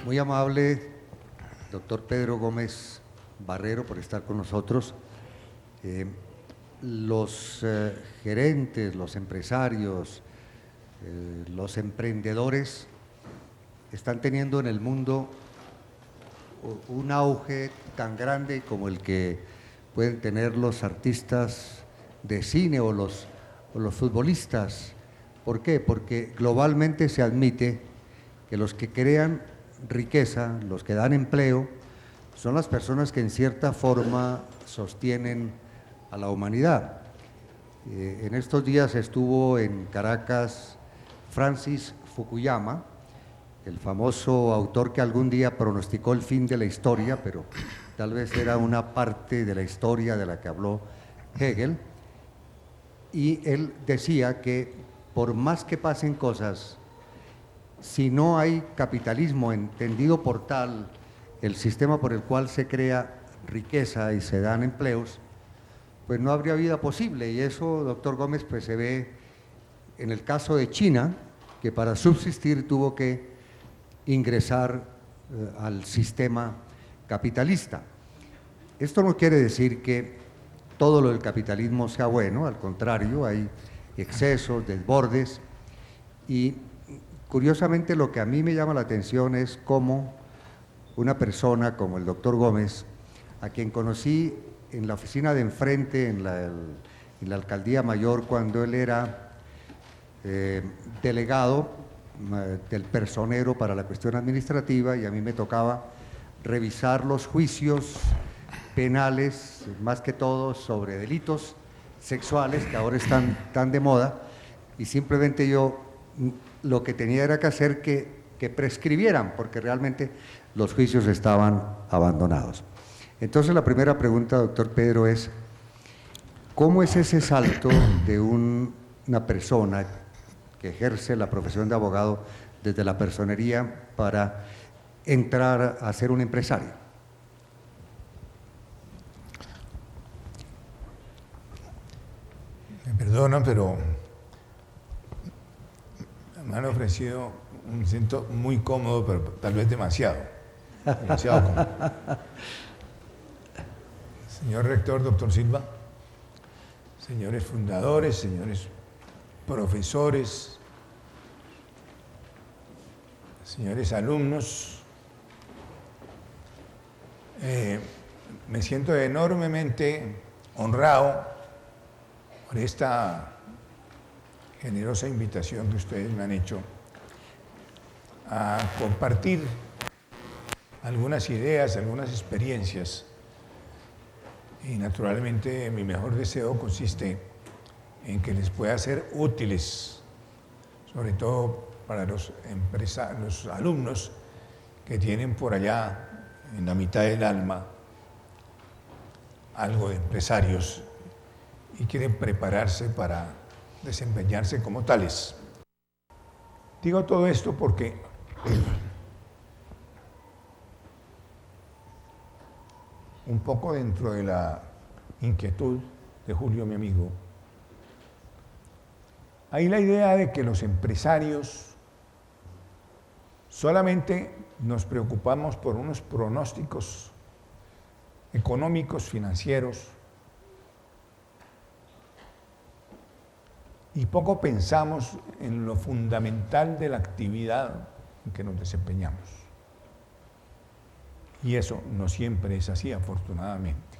Muy amable, doctor Pedro Gómez Barrero, por estar con nosotros. Los gerentes, los empresarios, los emprendedores están teniendo en el mundo un auge tan grande como el que pueden tener los artistas de cine o los futbolistas. ¿Por qué? Porque globalmente se admite que los que crean riqueza, los que dan empleo, son las personas que en cierta forma sostienen a la humanidad. En estos días estuvo en Caracas Francis Fukuyama, el famoso autor que algún día pronosticó el fin de la historia, pero tal vez era una parte de la historia de la que habló Hegel, y él decía que por más que pasen cosas, si no hay capitalismo entendido por tal, el sistema por el cual se crea riqueza y se dan empleos, pues no habría vida posible. Y eso, doctor Gómez, pues se ve en el caso de China, que para subsistir tuvo que ingresar al sistema capitalista. Esto no quiere decir que todo lo del capitalismo sea bueno, al contrario, hay excesos, desbordes, y curiosamente lo que a mí me llama la atención es cómo una persona como el doctor Gómez, a quien conocí en la oficina de enfrente, en la alcaldía mayor, cuando él era delegado del personero para la cuestión administrativa, y a mí me tocaba revisar los juicios penales, más que todo sobre delitos sexuales que ahora están tan de moda, y simplemente yo lo que tenía era que hacer que prescribieran, porque realmente los juicios estaban abandonados. Entonces la primera pregunta, doctor Pedro, es ¿cómo es ese salto de una persona que ejerce la profesión de abogado desde la personería para entrar a ser un empresario? Me perdonan, pero me han ofrecido un asiento muy cómodo, pero tal vez demasiado cómodo. Señor rector, doctor Silva, señores fundadores, señores profesores, señores alumnos, me siento enormemente honrado por esta generosa invitación que ustedes me han hecho a compartir algunas ideas, algunas experiencias. Y naturalmente mi mejor deseo consiste en que les pueda ser útiles, sobre todo para los alumnos que tienen por allá en la mitad del alma algo de empresarios y quieren prepararse para desempeñarse como tales. Digo todo esto porque un poco dentro de la inquietud de Julio, mi amigo, hay la idea de que los empresarios solamente nos preocupamos por unos pronósticos económicos, financieros, y poco pensamos en lo fundamental de la actividad en que nos desempeñamos. Y eso no siempre es así, afortunadamente.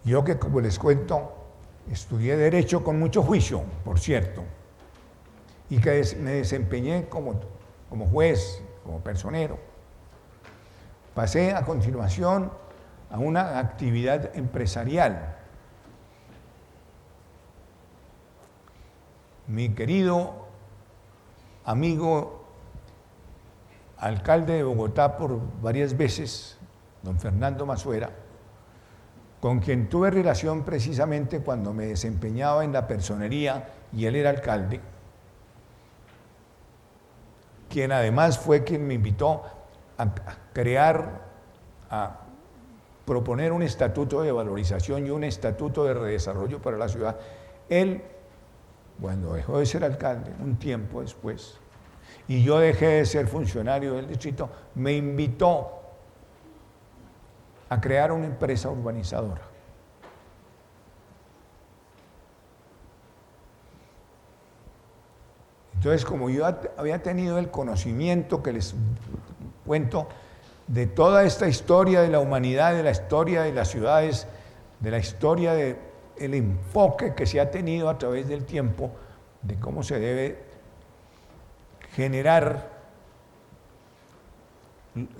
Yo que, como les cuento, estudié Derecho con mucho juicio, por cierto, y que me desempeñé como juez, como personero. Pasé a continuación a una actividad empresarial. Mi querido amigo alcalde de Bogotá por varias veces, don Fernando Masuera, con quien tuve relación precisamente cuando me desempeñaba en la personería y él era alcalde, quien además fue quien me invitó a proponer un estatuto de valorización y un estatuto de redesarrollo para la ciudad. Él, cuando dejó de ser alcalde, un tiempo después, y yo dejé de ser funcionario del distrito, me invitó a crear una empresa urbanizadora. Entonces, como yo había tenido el conocimiento que les cuento de toda esta historia de la humanidad, de la historia de las ciudades, de la historia del enfoque que se ha tenido a través del tiempo, de cómo se debe generar,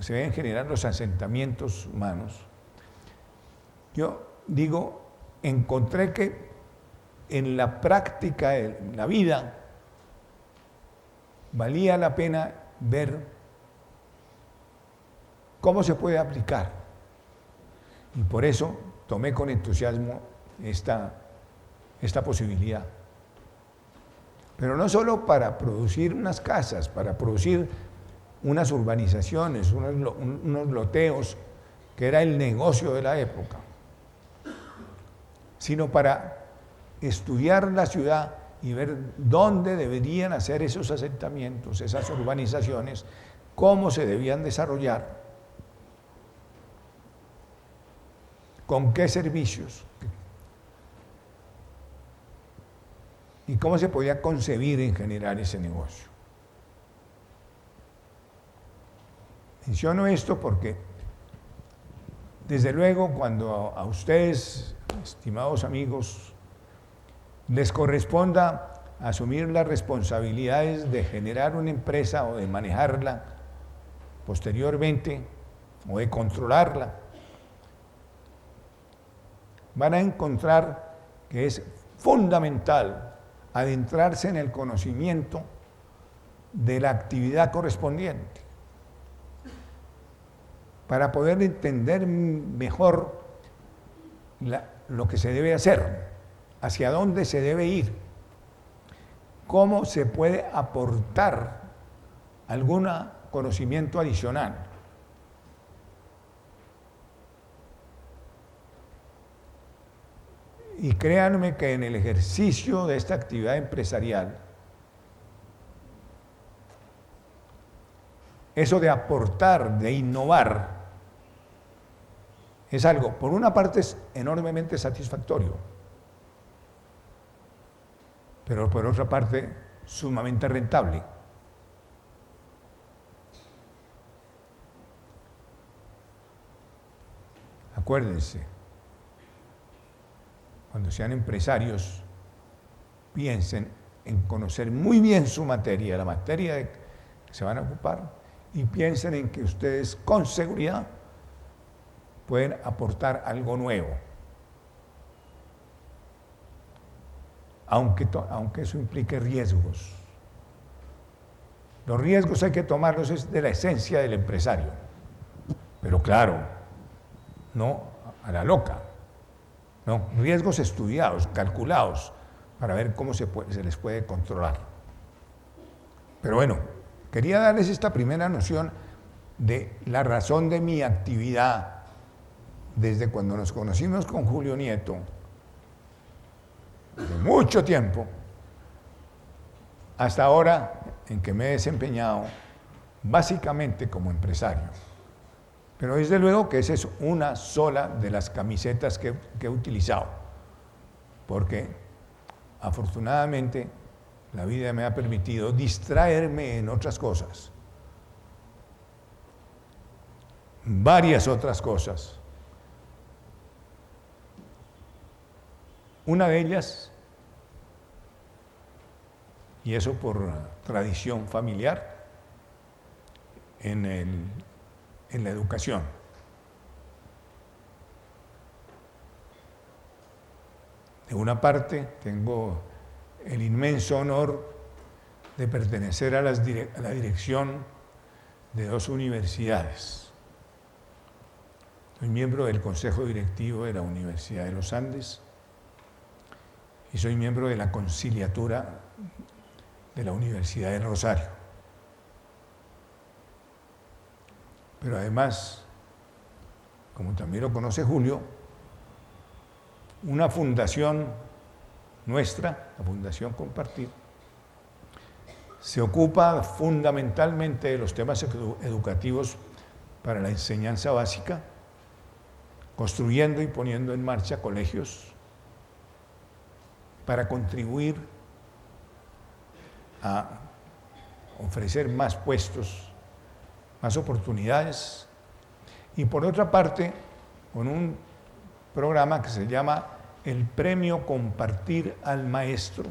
se deben generar los asentamientos humanos. Yo digo, encontré que en la práctica de la vida valía la pena ver cómo se puede aplicar. Y por eso tomé con entusiasmo esta posibilidad. Pero no solo para producir unas casas, para producir unas urbanizaciones, unos loteos, que era el negocio de la época, sino para estudiar la ciudad y ver dónde deberían hacer esos asentamientos, esas urbanizaciones, cómo se debían desarrollar, con qué servicios y cómo se podía concebir en general ese negocio. Menciono esto porque, desde luego, cuando a ustedes, estimados amigos, les corresponda asumir las responsabilidades de generar una empresa o de manejarla posteriormente o de controlarla, van a encontrar que es fundamental adentrarse en el conocimiento de la actividad correspondiente para poder entender mejor lo que se debe hacer, hacia dónde se debe ir, cómo se puede aportar algún conocimiento adicional. Y créanme que en el ejercicio de esta actividad empresarial, eso de aportar, de innovar, es algo, por una parte, es enormemente satisfactorio, pero por otra parte, sumamente rentable. Acuérdense, cuando sean empresarios, piensen en conocer muy bien su materia, la materia de que se van a ocupar, y piensen en que ustedes con seguridad pueden aportar algo nuevo. Aunque eso implique riesgos. Los riesgos hay que tomarlos, es de la esencia del empresario. Pero claro, no a la loca. No, riesgos estudiados, calculados, para ver cómo se les puede controlar. Pero bueno, quería darles esta primera noción de la razón de mi actividad desde cuando nos conocimos con Julio Nieto, de mucho tiempo, hasta ahora en que me he desempeñado básicamente como empresario. Pero desde luego que esa es una sola de las camisetas que he utilizado, porque afortunadamente la vida me ha permitido distraerme en otras cosas, varias otras cosas. Una de ellas, y eso por tradición familiar, en la educación. De una parte, tengo el inmenso honor de pertenecer a la dirección de 2 universidades. Soy miembro del Consejo Directivo de la Universidad de los Andes y soy miembro de la Conciliatura de la Universidad del Rosario. Pero además, como también lo conoce Julio, una fundación nuestra, la Fundación Compartir, se ocupa fundamentalmente de los temas educativos para la enseñanza básica, construyendo y poniendo en marcha colegios para contribuir a ofrecer más puestos, más oportunidades, y por otra parte, con un programa que se llama el Premio Compartir al Maestro,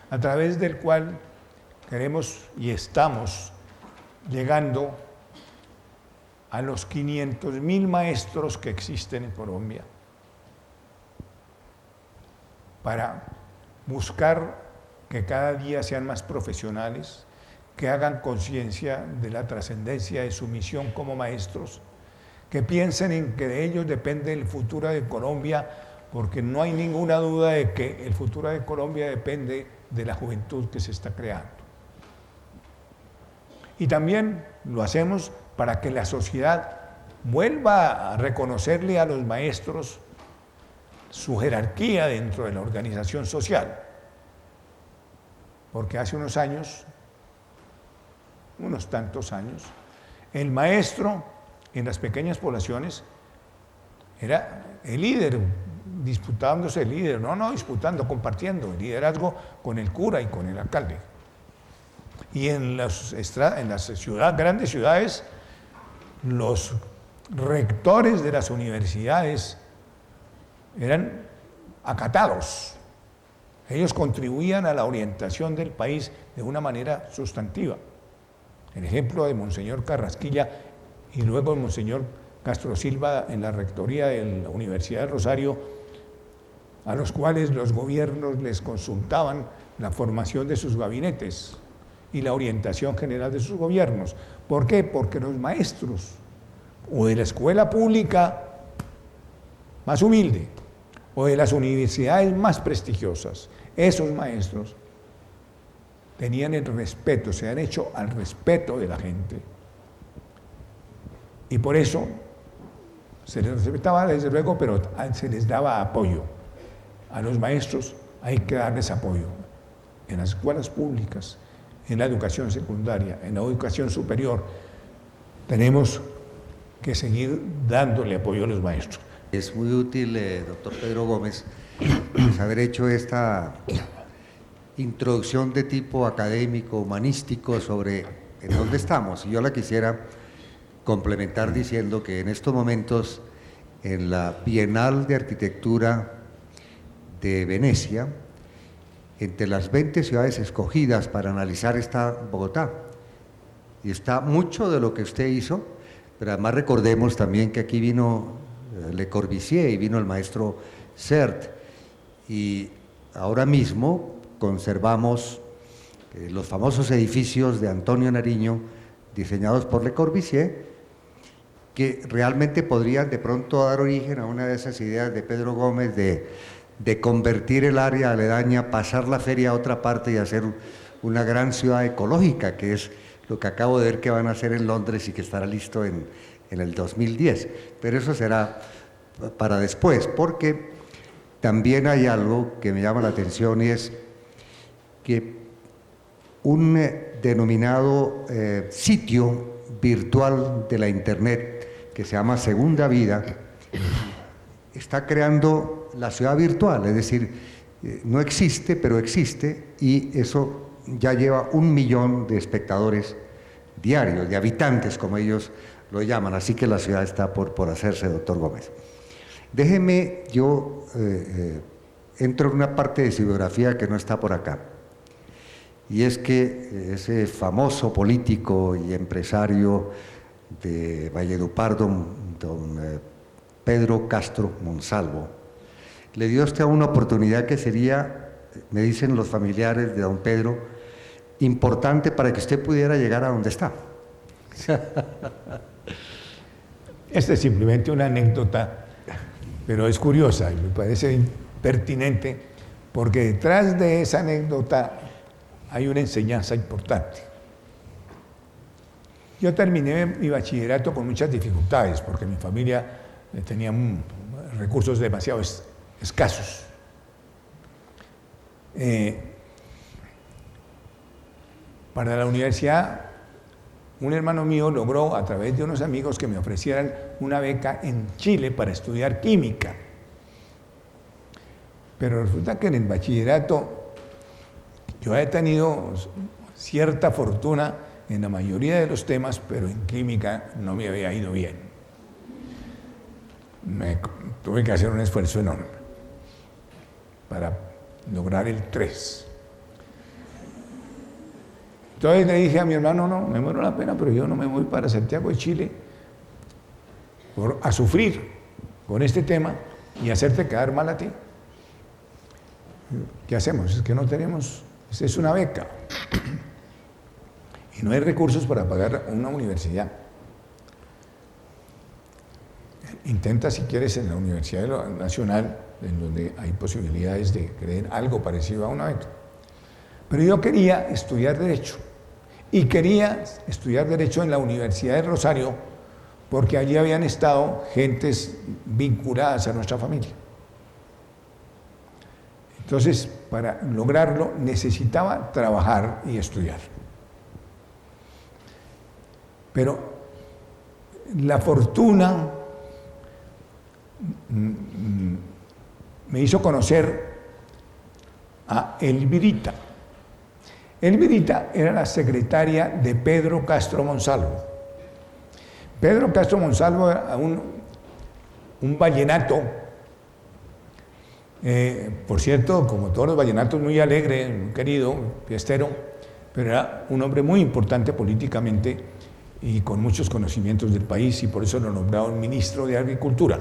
a través del cual queremos y estamos llegando a los 500.000 maestros que existen en Colombia, para buscar que cada día sean más profesionales, que hagan conciencia de la trascendencia de su misión como maestros, que piensen en que de ellos depende el futuro de Colombia, porque no hay ninguna duda de que el futuro de Colombia depende de la juventud que se está creando. Y también lo hacemos para que la sociedad vuelva a reconocerle a los maestros su jerarquía dentro de la organización social. Porque hace unos años, unos tantos años, el maestro en las pequeñas poblaciones era el líder, disputándose el líder, no disputando, compartiendo el liderazgo con el cura y con el alcalde. Y en las grandes ciudades, los rectores de las universidades eran acatados. Ellos contribuían a la orientación del país de una manera sustantiva. El ejemplo de Monseñor Carrasquilla y luego de Monseñor Castro Silva en la rectoría de la Universidad de Rosario, a los cuales los gobiernos les consultaban la formación de sus gabinetes y la orientación general de sus gobiernos. ¿Por qué? Porque los maestros, o de la escuela pública más humilde, o de las universidades más prestigiosas, esos maestros tenían el respeto, se han hecho al respeto de la gente. Y por eso se les respetaba desde luego, pero se les daba apoyo. A los maestros hay que darles apoyo en las escuelas públicas, en la educación secundaria, en la educación superior. Tenemos que seguir dándole apoyo a los maestros. Es muy útil, doctor Pedro Gómez, pues, haber hecho esta introducción de tipo académico, humanístico sobre en dónde estamos. Y yo la quisiera complementar diciendo que en estos momentos en la Bienal de Arquitectura de Venecia, entre las 20 ciudades escogidas para analizar está Bogotá. Y está mucho de lo que usted hizo, pero además recordemos también que aquí vino Le Corbusier y vino el maestro Sert. Y ahora mismo conservamos los famosos edificios de Antonio Nariño, diseñados por Le Corbusier, que realmente podrían de pronto dar origen a una de esas ideas de Pedro Gómez de convertir el área aledaña, pasar la feria a otra parte y hacer una gran ciudad ecológica, que es lo que acabo de ver que van a hacer en Londres y que estará listo en el 2010. Pero eso será para después, porque también hay algo que me llama la atención y es que un denominado sitio virtual de la Internet que se llama Segunda Vida está creando la ciudad virtual, es decir, no existe, pero existe, y eso ya lleva 1 millón de espectadores diarios, de habitantes, como ellos lo llaman, así que la ciudad está por hacerse, doctor Gómez. Déjeme, yo entro en una parte de su biografía que no está por acá, y es que ese famoso político y empresario de Valledupar, don Pedro Castro Monsalvo, le dio a usted una oportunidad que sería, me dicen los familiares de don Pedro, importante para que usted pudiera llegar a donde está. Esta es simplemente una anécdota, pero es curiosa y me parece pertinente, porque detrás de esa anécdota hay una enseñanza importante. Yo terminé mi bachillerato con muchas dificultades, porque mi familia tenía recursos demasiado escasos. Para la universidad, un hermano mío logró, a través de unos amigos, que me ofrecieran una beca en Chile para estudiar química. Pero resulta que en el bachillerato yo he tenido cierta fortuna en la mayoría de los temas, pero en química no me había ido bien. Tuve que hacer un esfuerzo enorme para lograr el 3. Entonces le dije a mi hermano, no, me muero la pena, pero yo no me voy para Santiago de Chile a sufrir con este tema y hacerte quedar mal a ti. ¿Qué hacemos? Es que no tenemos, es una beca y no hay recursos para pagar una universidad. Intenta, si quieres, en la Universidad Nacional, en donde hay posibilidades de crear algo parecido a una beca. Pero yo quería estudiar Derecho, y quería estudiar Derecho en la Universidad de Rosario, porque allí habían estado gentes vinculadas a nuestra familia. Entonces, para lograrlo, necesitaba trabajar y estudiar. Pero la fortuna me hizo conocer a Elvirita. Elvirita era la secretaria de Pedro Castro Monsalvo. Pedro Castro Monsalvo era un vallenato, por cierto, como todos los vallenatos, muy alegre, muy querido, fiestero, pero era un hombre muy importante políticamente y con muchos conocimientos del país, y por eso lo nombraron ministro de Agricultura.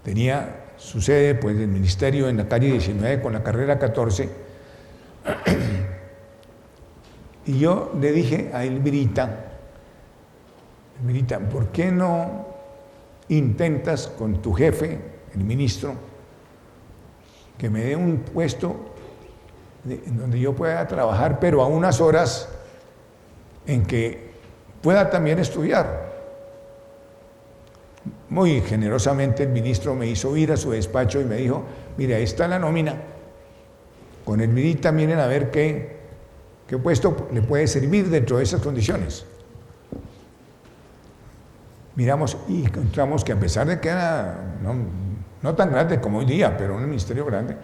Tenía su sede, pues, del ministerio en la calle 19 con la carrera 14. Y yo le dije a Elvirita, ¿por qué no intentas con tu jefe, el ministro, que me dé un puesto en donde yo pueda trabajar, pero a unas horas en que pueda también estudiar? Muy generosamente el ministro me hizo ir a su despacho y me dijo, mire, ahí está la nómina, con el Elvirita miren a ver qué puesto le puede servir dentro de esas condiciones. Miramos y encontramos que, a pesar de que era no tan grande como hoy día, pero un ministerio grande,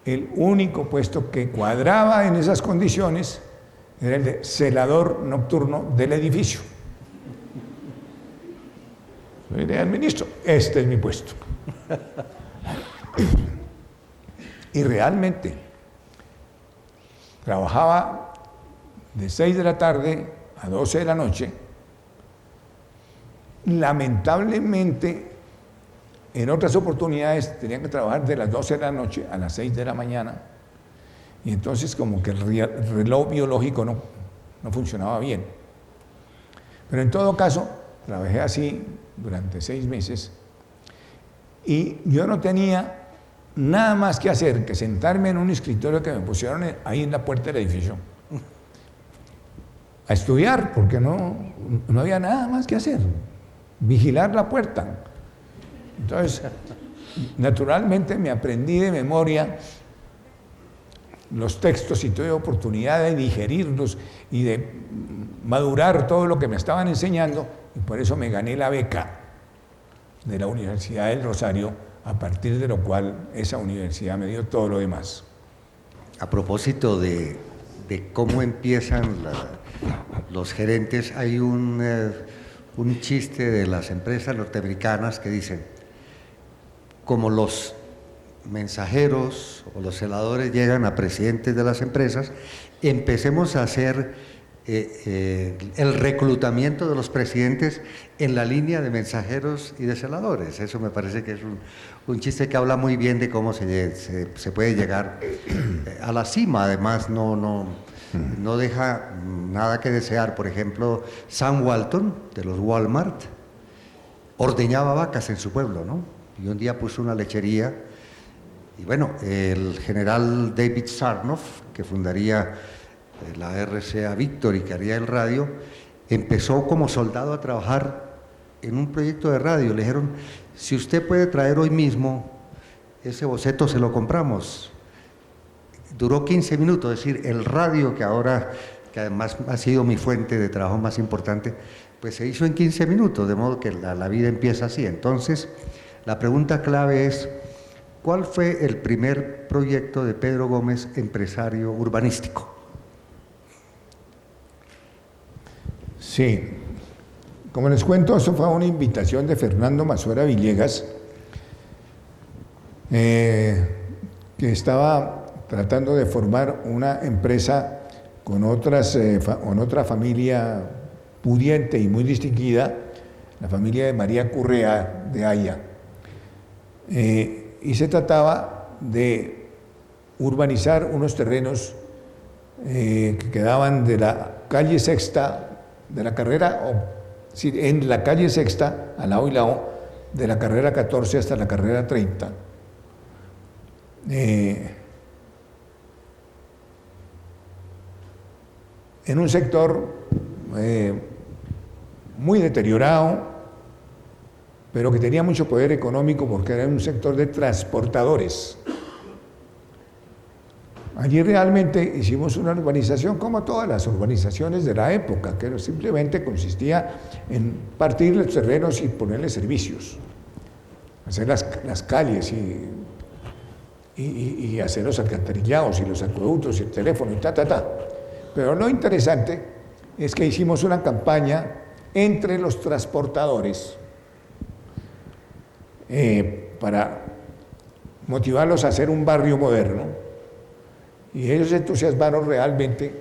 el único puesto que cuadraba en esas condiciones era el de celador nocturno del edificio. Le dije al ministro, este es mi puesto. Y realmente trabajaba de 6 de la tarde a 12 de la noche. Lamentablemente, en otras oportunidades tenía que trabajar de las 12 de la noche a las 6 de la mañana, y entonces como que el reloj biológico no funcionaba bien. Pero en todo caso, trabajé así durante 6 meses, y yo no tenía nada más que hacer que sentarme en un escritorio que me pusieron ahí en la puerta del edificio a estudiar, porque no había nada más que hacer, vigilar la puerta. Entonces, naturalmente me aprendí de memoria los textos y tuve oportunidad de digerirlos y de madurar todo lo que me estaban enseñando, y por eso me gané la beca de la Universidad del Rosario, a partir de lo cual esa universidad me dio todo lo demás. A propósito de cómo empiezan los gerentes, hay un chiste de las empresas norteamericanas que dicen, como los mensajeros o los celadores llegan a presidentes de las empresas, empecemos a hacer el reclutamiento de los presidentes en la línea de mensajeros y de celadores. Eso me parece que es un chiste que habla muy bien de cómo se puede llegar a la cima. Además, no deja nada que desear. Por ejemplo, Sam Walton, de los Walmart, ordeñaba vacas en su pueblo, ¿no? Y un día puso una lechería, y bueno, el general David Sarnoff, que fundaría la RCA Victor y que haría el radio, empezó como soldado a trabajar en un proyecto de radio. Le dijeron, si usted puede traer hoy mismo ese boceto, se lo compramos. duró 15 minutos, es decir, el radio que ahora, que además ha sido mi fuente de trabajo más importante, pues se hizo en 15 minutos, de modo que la vida empieza así. Entonces, la pregunta clave es, ¿cuál fue el primer proyecto de Pedro Gómez, empresario urbanístico? Sí, como les cuento, eso fue una invitación de Fernando Mazuera Villegas, que estaba tratando de formar una empresa con otra familia pudiente y muy distinguida, la familia de María Currea de Haya. Y se trataba de urbanizar unos terrenos que quedaban de la calle Sexta, de la carrera, en la calle Sexta, al lado y lado, de la carrera 14 hasta la carrera 30. En un sector muy deteriorado, pero que tenía mucho poder económico porque era un sector de transportadores. Allí realmente hicimos una urbanización como todas las urbanizaciones de la época, que simplemente consistía en partir los terrenos y ponerle servicios, hacer las calles y hacer los alcantarillados y los acueductos y el teléfono y ta. Pero lo interesante es que hicimos una campaña entre los transportadores para motivarlos a hacer un barrio moderno. Y ellos se entusiasmaron realmente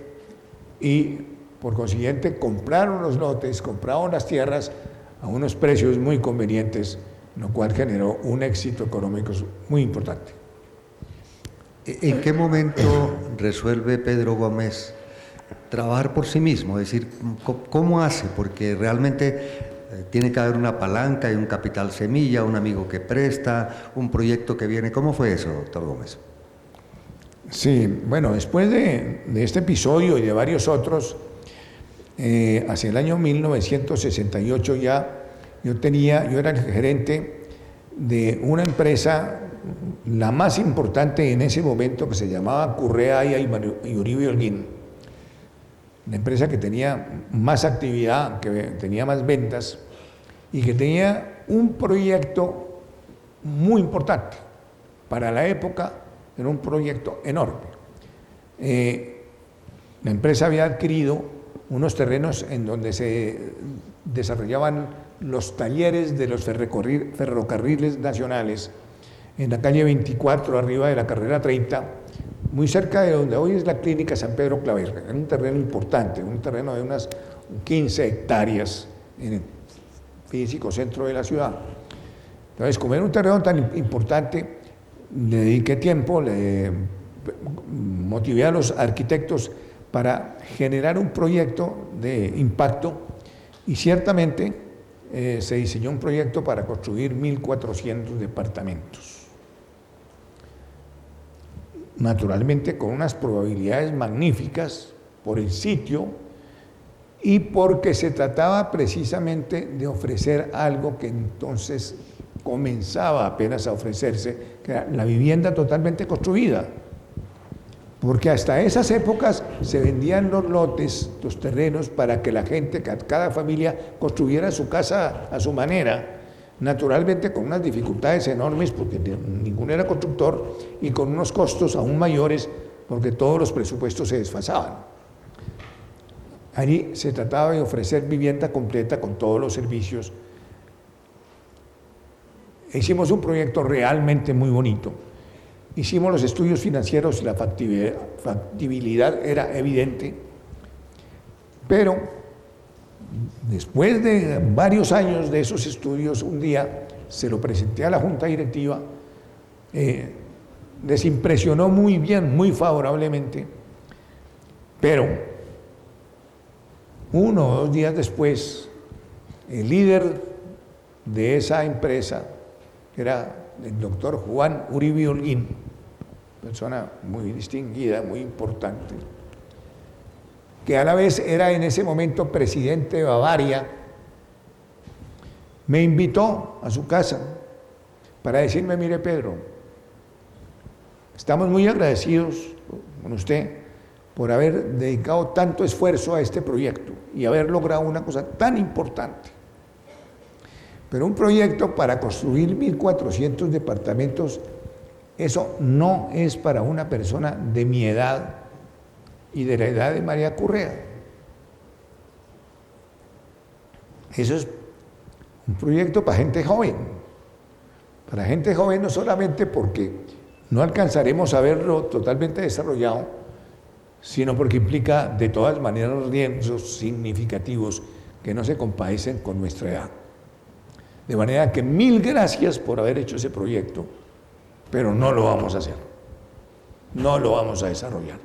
y por consiguiente compraron los lotes, compraron las tierras a unos precios muy convenientes, lo cual generó un éxito económico muy importante. ¿En qué momento resuelve Pedro Gómez trabajar por sí mismo? Es decir, ¿cómo hace? Porque realmente tiene que haber una palanca y un capital semilla, un amigo que presta, un proyecto que viene. ¿Cómo fue eso, doctor Gómez? Sí, bueno, después de este episodio y de varios otros, hacia el año 1968 ya yo era el gerente de una empresa, la más importante en ese momento, que se llamaba Currea y Uribe Holguín, una empresa que tenía más actividad, que tenía más ventas y que tenía un proyecto muy importante para la época. Era un proyecto enorme. La empresa había adquirido unos terrenos en donde se desarrollaban los talleres de los ferrocarriles nacionales, en la calle 24, arriba de la carrera 30, muy cerca de donde hoy es la clínica San Pedro Claver. Era un terreno importante, un terreno de unas 15 hectáreas en el físico centro de la ciudad. Entonces, como era un terreno tan importante, le dediqué tiempo, le motivé a los arquitectos para generar un proyecto de impacto y ciertamente se diseñó un proyecto para construir 1.400 departamentos. Naturalmente con unas probabilidades magníficas por el sitio y porque se trataba precisamente de ofrecer algo que entonces comenzaba apenas a ofrecerse, que era la vivienda totalmente construida. Porque hasta esas épocas se vendían los lotes, los terrenos, para que la gente, cada familia construyera su casa a su manera, naturalmente con unas dificultades enormes porque ninguno era constructor y con unos costos aún mayores porque todos los presupuestos se desfasaban. Allí se trataba de ofrecer vivienda completa con todos los servicios. Hicimos un proyecto realmente muy bonito. Hicimos los estudios financieros y la factibilidad era evidente, pero después de varios años de esos estudios, un día se lo presenté a la Junta Directiva, les impresionó muy bien, muy favorablemente, pero 1 o 2 días después, el líder de esa empresa, que era el doctor Juan Uribe Holguín, persona muy distinguida, muy importante, que a la vez era en ese momento presidente de Bavaria, me invitó a su casa para decirme: mire Pedro, Estamos muy agradecidos con usted por haber dedicado tanto esfuerzo a este proyecto y haber logrado una cosa tan importante. Pero un proyecto para construir 1.400 departamentos, eso no es para una persona de mi edad y de la edad de María Correa. Eso es un proyecto para gente joven. Para gente joven no solamente porque no alcanzaremos a verlo totalmente desarrollado, sino porque implica de todas maneras riesgos significativos que no se compadecen con nuestra edad. De manera que 1000 gracias por haber hecho ese proyecto, pero no lo vamos a hacer, no lo vamos a desarrollar.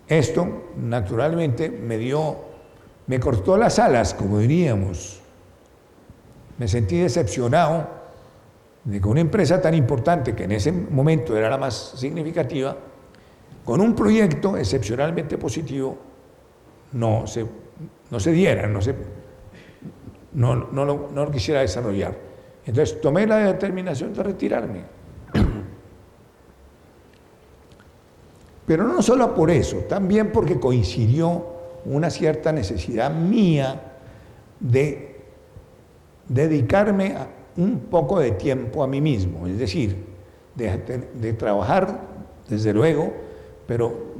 Esto, naturalmente, me cortó las alas, como diríamos. Me sentí decepcionado de que una empresa tan importante, que en ese momento era la más significativa, con un proyecto excepcionalmente positivo, no se diera, no lo quisiera desarrollar. Entonces tomé la determinación de retirarme. Pero no solo por eso, también porque coincidió una cierta necesidad mía de dedicarme un poco de tiempo a mí mismo, es decir, de trabajar, desde luego, pero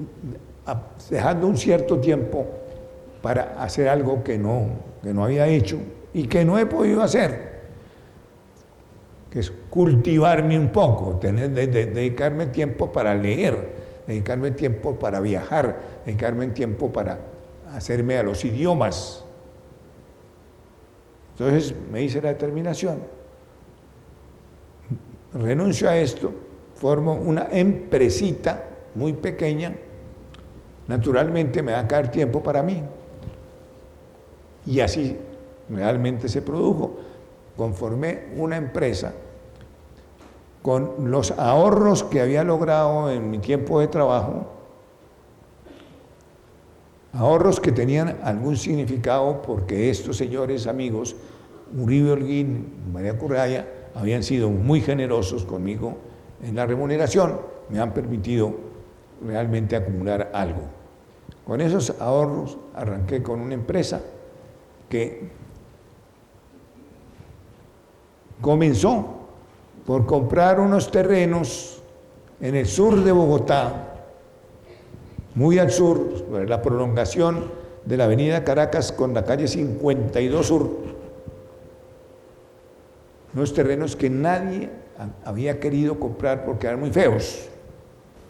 dejando un cierto tiempo para hacer algo que no había hecho y que no he podido hacer, que es cultivarme un poco, dedicarme tiempo para leer, dedicarme tiempo para viajar, dedicarme tiempo para hacerme a los idiomas. Entonces me hice la determinación, renuncio a esto, formo una empresita muy pequeña, naturalmente me va a caer tiempo para mí. Y así realmente se produjo. Conformé una empresa con los ahorros que había logrado en mi tiempo de trabajo, ahorros que tenían algún significado porque estos señores amigos, Uribe Holguín y María Correa, habían sido muy generosos conmigo en la remuneración, me han permitido realmente acumular algo. Con esos ahorros arranqué con una empresa que comenzó por comprar unos terrenos en el sur de Bogotá, muy al sur, sobre la prolongación de la avenida Caracas con la calle 52 Sur, unos terrenos que nadie había querido comprar porque eran muy feos.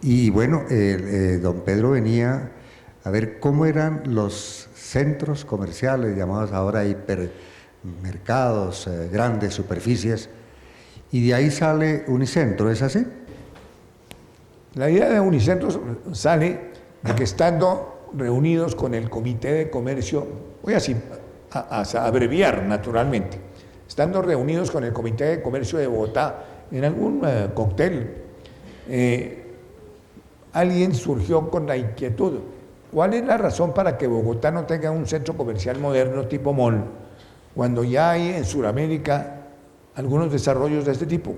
Y bueno, don Pedro venía a ver cómo eran los centros comerciales, llamados ahora hipermercados, grandes superficies, y de ahí sale Unicentro, ¿es así? La idea de Unicentro sale de que estando reunidos con el Comité de Comercio, voy así a abreviar naturalmente, estando reunidos con el Comité de Comercio de Bogotá en algún cóctel, alguien surgió con la inquietud: ¿cuál es la razón para que Bogotá no tenga un centro comercial moderno tipo mall, cuando ya hay en Sudamérica algunos desarrollos de este tipo?